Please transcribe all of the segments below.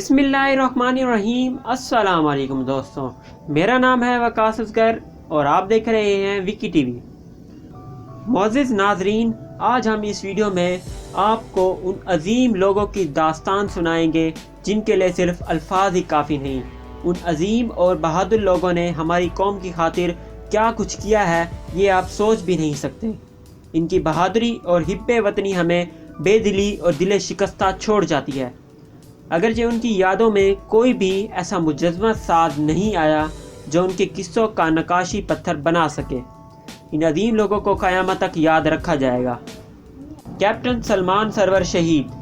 बिस्मिल्लाहिर्रहमानिर्रहीम। अस्सलाम वालेकुम दोस्तों, मेरा नाम है वकास असगर और आप देख रहे हैं विकी टीवी। मोअज़्ज़िज़ नाज़रीन, आज हम इस वीडियो में आपको उन अजीम लोगों की दास्तान सुनाएंगे जिनके लिए सिर्फ अल्फाज ही काफ़ी नहीं। उन अजीम और बहादुर लोगों ने हमारी कौम की खातिर क्या कुछ किया है ये आप सोच भी नहीं सकते। इनकी बहादुरी और हिब्बे वतनी हमें बेदिली और दिल शिकस्ता छोड़ जाती है। अगरचे उनकी यादों में कोई भी ऐसा मुजस्समा साज नहीं आया जो उनके किस्सों का नकाशी पत्थर बना सके। इन अजीम लोगों को क़यामत तक याद रखा जाएगा। कैप्टन सलमान सरवर शहीद।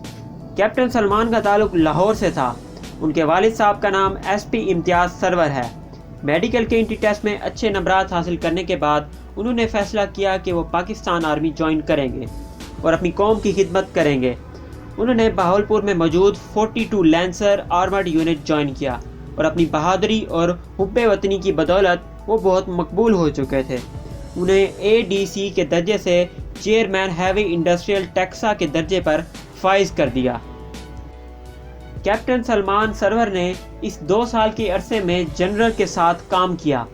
कैप्टन सलमान का ताल्लुक़ लाहौर से था। उनके वालिद साहब का नाम SP इम्तियाज़ सरवर है। मेडिकल के एंट्री टेस्ट में अच्छे नंबरात हासिल करने के बाद उन्होंने फ़ैसला किया कि वो पाकिस्तान आर्मी ज्वाइन करेंगे और अपनी कौम की खिदमत करेंगे। उन्होंने बहावलपुर में मौजूद 42 लैंसर आर्मर्ड यूनिट ज्वाइन किया और अपनी बहादुरी और हुब्बे वतनी की बदौलत वो बहुत मकबूल हो चुके थे। उन्हें ADC के दर्जे से चेयरमैन हैवी इंडस्ट्रियल टैक्सा के दर्जे पर फाइज कर दिया। कैप्टन सलमान सरवर ने इस 2 साल के अरसे में जनरल के साथ काम किया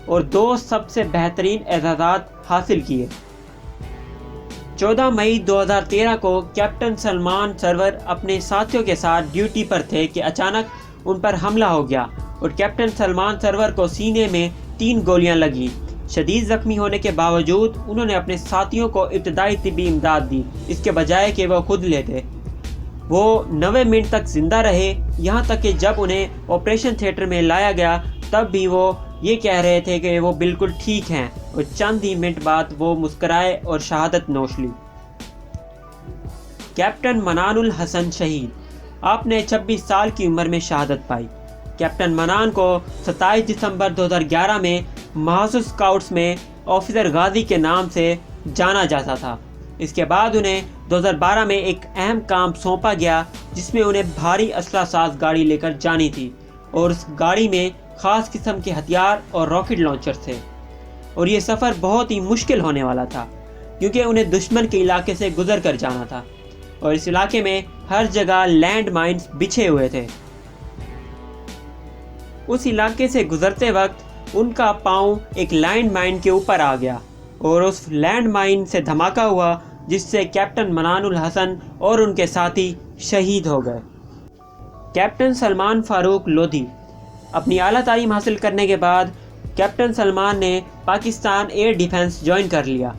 और 2 सबसे बेहतरीन एजाज़ात हासिल किए। 14 मई 2013 को कैप्टन सलमान सरवर अपने साथियों के साथ ड्यूटी पर थे कि अचानक उन पर हमला हो गया और कैप्टन सलमान सरवर को सीने में 3 गोलियां लगी। शदीद ज़ख्मी होने के बावजूद उन्होंने अपने साथियों को इब्तदाई तिब्बी इमदाद दी, इसके बजाय कि वो खुद लेते। वो 90 मिनट तक जिंदा रहे, यहाँ तक कि जब उन्हें ऑपरेशन थिएटर में लाया गया तब भी वो ये कह रहे थे कि वो बिल्कुल ठीक हैं और चंद ही मिनट बाद वो मुस्कराए और शहादत नोश ली। कैप्टन मनानुल हसन शहीद। आपने 26 साल की उम्र में शहादत पाई। कैप्टन मनान को 27 दिसंबर 2011 में महसूस स्काउट्स में ऑफिसर गाजी के नाम से जाना जाता था। इसके बाद उन्हें 2012 में एक अहम काम सौंपा गया जिसमें उन्हें भारी असला साज गाड़ी लेकर जानी थी और उस गाड़ी में ख़ास किस्म के हथियार और रॉकेट लॉन्चर थे और ये सफ़र बहुत ही मुश्किल होने वाला था क्योंकि उन्हें दुश्मन के इलाके से गुजर कर जाना था और इस इलाके में हर जगह लैंड माइन्स बिछे हुए थे। उस इलाके से गुजरते वक्त उनका पाँव एक लैंड माइन के ऊपर आ गया और उस लैंड माइन से धमाका हुआ जिससे कैप्टन मनानुल हसन और उनके साथी शहीद हो गए। कैप्टन सलमान फारूक लोधी। अपनी आला तालीम हासिल करने के बाद कैप्टन सलमान ने पाकिस्तान एयर डिफेंस ज्वाइन कर लिया,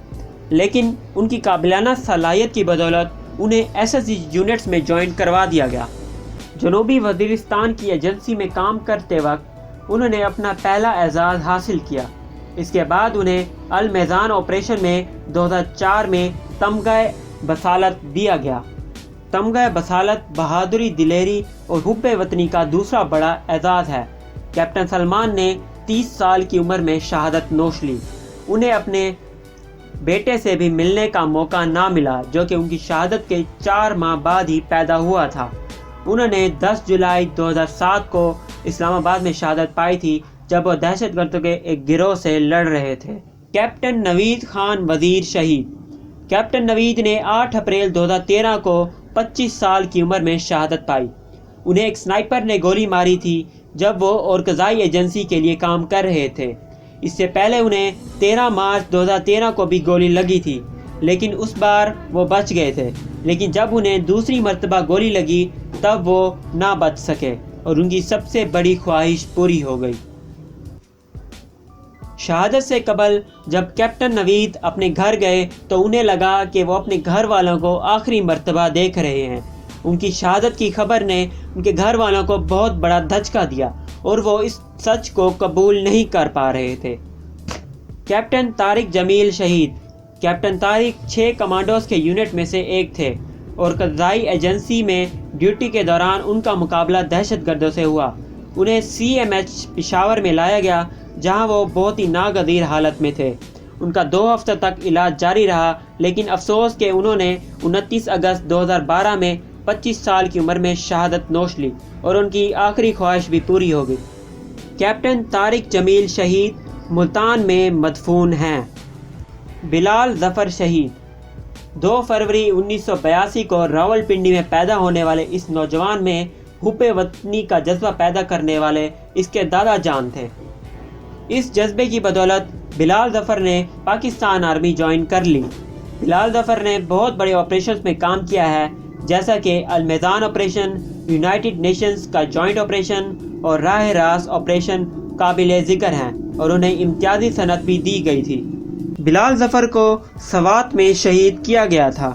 लेकिन उनकी काबिलाना सलाहियत की बदौलत उन्हें SSG यूनिट्स में ज्वाइन करवा दिया गया। जनूबी वज़ीरिस्तान की एजेंसी में काम करते वक्त उन्होंने अपना पहला एजाज़ हासिल किया। इसके बाद उन्हें अल मैज़ान ऑपरेशन में 2004 में तमगा बसालत दिया गया। तमगा बसालत बहादुरी, दिलेरी और हुब्बे वतनी का दूसरा बड़ा एजाज़ है। कैप्टन सलमान ने 30 साल की उम्र में शहादत नोश ली। उन्हें अपने बेटे से भी मिलने का मौका ना मिला जो कि उनकी शहादत के 4 माह बाद ही पैदा हुआ था। उन्होंने 10 जुलाई 2007 को इस्लामाबाद में शहादत पाई थी जब वो दहशतगर्दों के एक गिरोह से लड़ रहे थे। कैप्टन नवीद खान वज़ीर शहीद। कैप्टन नवीद ने 8 अप्रैल 2013 को 25 साल की उम्र में शहादत पाई। उन्हें एक स्नाइपर ने गोली मारी थी जब वो औरकज़ाई एजेंसी के लिए काम कर रहे थे। इससे पहले उन्हें 13 मार्च 2013 को भी गोली लगी थी, लेकिन उस बार वो बच गए थे। लेकिन जब उन्हें दूसरी मर्तबा गोली लगी तब वो ना बच सके और उनकी सबसे बड़ी ख्वाहिश पूरी हो गई। शहादत से कबल जब कैप्टन नवीद अपने घर गए तो उन्हें लगा कि वो अपने घर वालों को आखिरी मर्तबा देख रहे हैं। उनकी शहादत की खबर ने उनके घर वालों को बहुत बड़ा धचका दिया और वो इस सच को कबूल नहीं कर पा रहे थे। कैप्टन तारिक जमील शहीद। कैप्टन तारिक 6 कमांडोज के यूनिट में से एक थे और क़ज़ाई एजेंसी में ड्यूटी के दौरान उनका मुकाबला दहशतगर्दों से हुआ। उन्हें CMH पेशावर में लाया गया जहां वो बहुत ही नागज़ीर हालत में थे। उनका 2 हफ्ते तक इलाज जारी रहा, लेकिन अफसोस कि उन्होंने 29 अगस्त 2012 में 25 साल की उम्र में शहादत नोश ली और उनकी आखिरी ख्वाहिश भी पूरी हो गई। कैप्टन तारिक जमील शहीद मुल्तान में मदफून हैं। बिलाल ज़फ़र शहीद। 2 फरवरी 1982 को रावलपिंडी में पैदा होने वाले इस नौजवान में حب وطنی کا جذبہ پیدا کرنے والے اس کے دادا جان تھے۔ اس جذبے کی بدولت بلال ظفر نے پاکستان آرمی جوائن کر لی۔ بلال ظفر نے بہت بڑے آپریشنز میں کام کیا ہے، جیسا کہ المیزان آپریشن، یونائٹڈ نیشنز کا جوائنٹ آپریشن اور راہ راست آپریشن قابل ذکر ہیں، اور انہیں امتیازی صنعت بھی دی گئی تھی۔ بلال ظفر کو سوات میں شہید کیا گیا تھا۔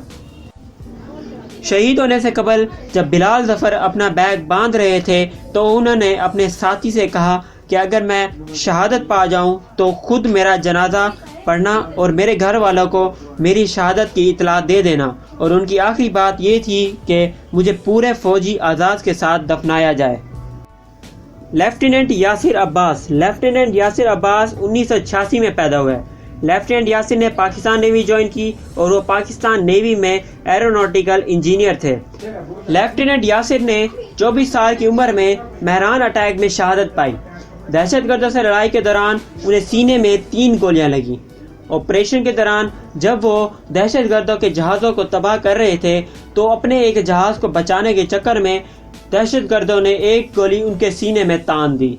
شہید ہونے سے قبل جب بلال ظفر اپنا بیگ باندھ رہے تھے تو انہوں نے اپنے ساتھی سے کہا کہ اگر میں شہادت پا جاؤں تو خود میرا جنازہ پڑھنا اور میرے گھر والوں کو میری شہادت کی اطلاع دے دینا، اور ان کی آخری بات یہ تھی کہ مجھے پورے فوجی اعزاز کے ساتھ دفنایا جائے۔ لیفٹیننٹ یاسر عباس 1986 میں پیدا ہوئے۔ لیفٹیننٹ یاسر نے پاکستان نیوی جوائن کی اور وہ پاکستان نیوی میں ایروناٹیکل انجینئر تھے۔ لیفٹیننٹ یاسر نے 24 سال کی عمر میں مہران اٹیک میں شہادت پائی۔ دہشت گردوں سے لڑائی کے دوران انہیں سینے میں 3 گولیاں لگیں۔ آپریشن کے دوران جب وہ دہشت گردوں کے جہازوں کو تباہ کر رہے تھے تو اپنے ایک جہاز کو بچانے کے چکر میں دہشت گردوں نے ایک گولی ان کے سینے میں تان دی،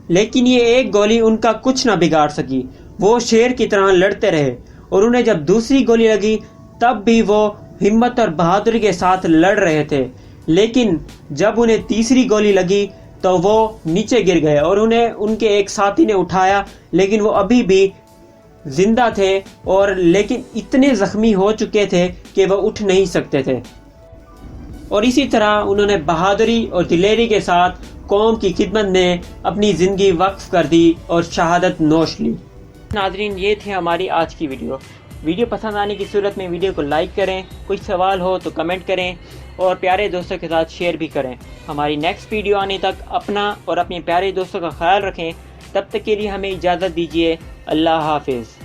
لیکن یہ ایک گولی ان کا کچھ نہ بگاڑ سکی۔ وہ شیر کی طرح لڑتے رہے، اور انہیں جب دوسری گولی لگی تب بھی وہ ہمت اور بہادری کے ساتھ لڑ رہے تھے، لیکن جب انہیں تیسری گولی لگی تو وہ نیچے گر گئے اور انہیں ان کے ایک ساتھی نے اٹھایا، لیکن وہ ابھی بھی زندہ تھے اور لیکن اتنے زخمی ہو چکے تھے کہ وہ اٹھ نہیں سکتے تھے، اور اسی طرح انہوں نے بہادری اور دلیری کے ساتھ قوم کی خدمت میں اپنی زندگی وقف کر دی اور شہادت نوش لی۔ ناظرین، یہ تھی ہماری آج کی ویڈیو پسند آنے کی صورت میں ویڈیو کو لائک کریں، کوئی سوال ہو تو کمنٹ کریں اور پیارے دوستوں کے ساتھ شیئر بھی کریں۔ ہماری نیکسٹ ویڈیو آنے تک اپنا اور اپنے پیارے دوستوں کا خیال رکھیں۔ تب تک کے لیے ہمیں اجازت دیجیے۔ اللہ حافظ۔